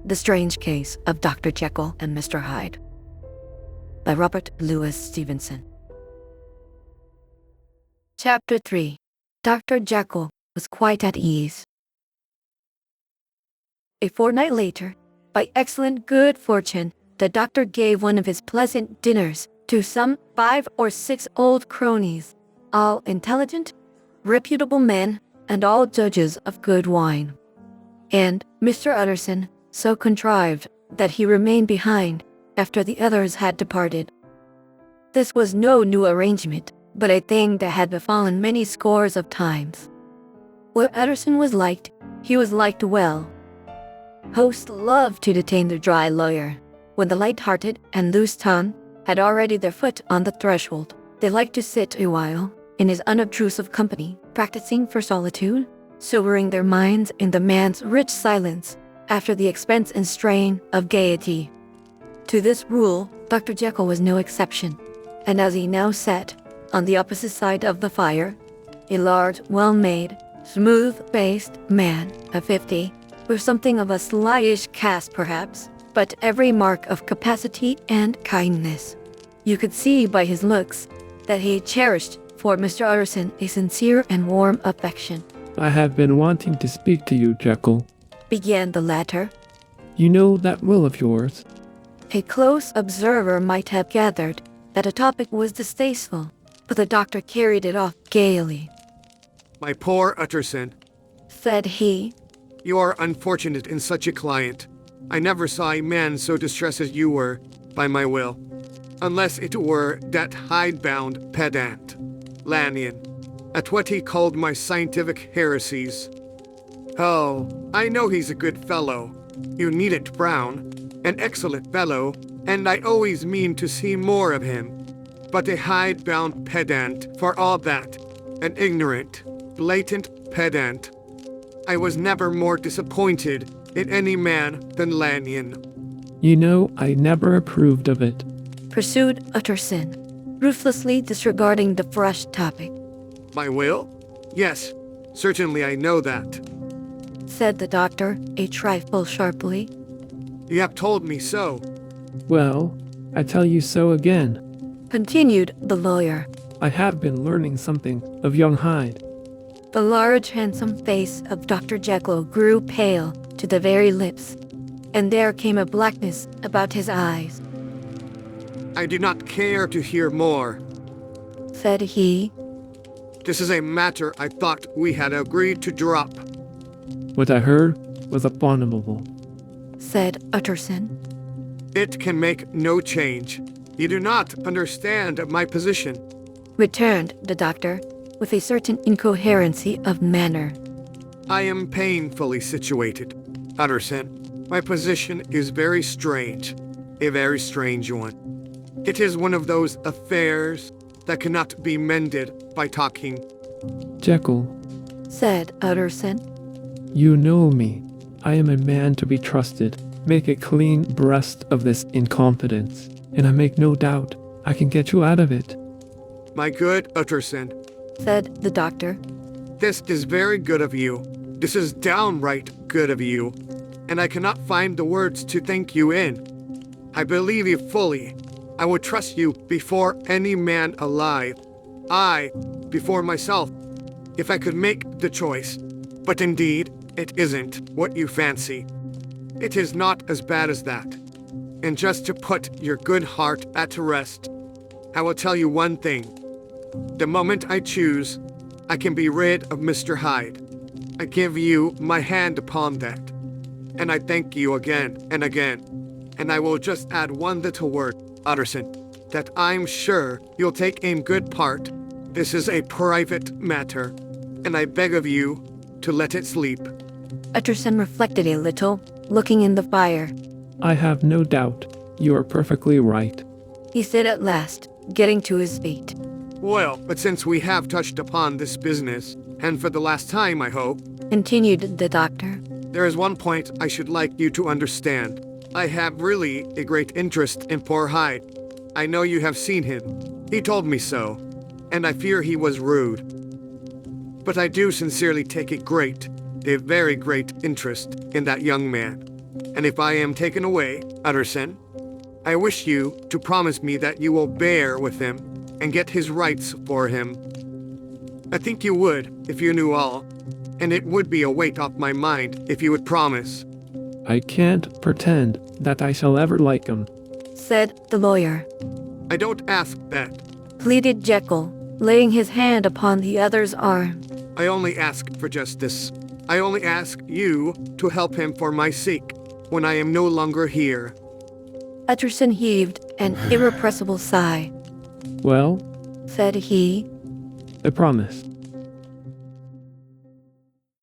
The Strange Case of Dr. Jekyll and Mr. Hyde by Robert Louis Stevenson. Chapter 3. Dr. Jekyll was quite at ease. A fortnight later, by excellent good fortune, the doctor gave one of his pleasant dinners to some 5 or 6 old cronies, all intelligent, reputable men, and all judges of good wine. And Mr. Utterson so contrived that he remained behind after the others had departed. This was no new arrangement, but a thing that had befallen many scores of times. Where Utterson was liked, he was liked well. Hosts loved to detain the dry lawyer. When the light-hearted and loose-tongued had already their foot on the threshold, they liked to sit a while in his unobtrusive company, practicing for solitude, sobering their minds in the man's rich silence after the expense and strain of gaiety. To this rule, Dr. Jekyll was no exception, and as he now sat on the opposite side of the fire, a large, well-made, smooth-faced man of 50, with something of a slyish cast perhaps, but every mark of capacity and kindness. You could see by his looks that he cherished for Mr. Utterson a sincere and warm affection. "I have been wanting to speak to you, Jekyll," began the latter. "You know that will of yours." A close observer might have gathered that a topic was distasteful, but the doctor carried it off gaily. "My poor Utterson," said he, "you are unfortunate in such a client. I never saw a man so distressed as you were by my will, unless it were that hide-bound pedant, Lanyon, at what he called my scientific heresies. Oh, I know he's a good fellow. You needn't frown. An excellent fellow, and I always mean to see more of him. But a hide-bound pedant for all that. An ignorant, blatant pedant. I was never more disappointed in any man than Lanyon." "You know, I never approved of it," pursued Utterson, ruthlessly disregarding the fresh topic. "My will? Yes, certainly I know that," said the doctor, a trifle sharply. "You have told me so." "Well, I tell you so again," continued the lawyer. "I have been learning something of young Hyde." The large, handsome face of Dr. Jekyll grew pale to the very lips, and there came a blackness about his eyes. "I do not care to hear more," said he. "This is a matter I thought we had agreed to drop." "What I heard was abominable," said Utterson. "It can make no change. You do not understand my position," returned the doctor, with a certain incoherency of manner. "I am painfully situated, Utterson. My position is very strange, a very strange one. It is one of those affairs that cannot be mended by talking." "Jekyll," said Utterson, "you know me. I am a man to be trusted. Make a clean breast of this incompetence, and I make no doubt I can get you out of it." "My good Utterson," said the doctor, "this is very good of you. This is downright good of you, and I cannot find the words to thank you in. I believe you fully. I would trust you before any man alive. I, before myself, if I could make the choice. But indeed, it isn't what you fancy. It is not as bad as that. And just to put your good heart at rest, I will tell you one thing. The moment I choose, I can be rid of Mr. Hyde. I give you my hand upon that. And I thank you again and again. And I will just add one little word, Utterson, that I'm sure you'll take in good part. This is a private matter, and I beg of you to let it sleep." Utterson reflected a little, looking in the fire. "I have no doubt you are perfectly right," he said at last, getting to his feet. "Well, but since we have touched upon this business, and for the last time, I hope," continued the doctor, "there is one point I should like you to understand. I have really a great interest in poor Hyde. I know you have seen him. He told me so, and I fear he was rude. But I do sincerely take a very great interest in that young man. And if I am taken away, Utterson, I wish you to promise me that you will bear with him and get his rights for him. I think you would if you knew all, and it would be a weight off my mind if you would promise. I can't pretend that I shall ever like him. said the lawyer. I don't ask that. Pleaded Jekyll, laying his hand upon the other's arm. I only ask for justice. I only ask you to help him for my sake when I am no longer here. Utterson heaved an irrepressible sigh. Well, Said he. I promise.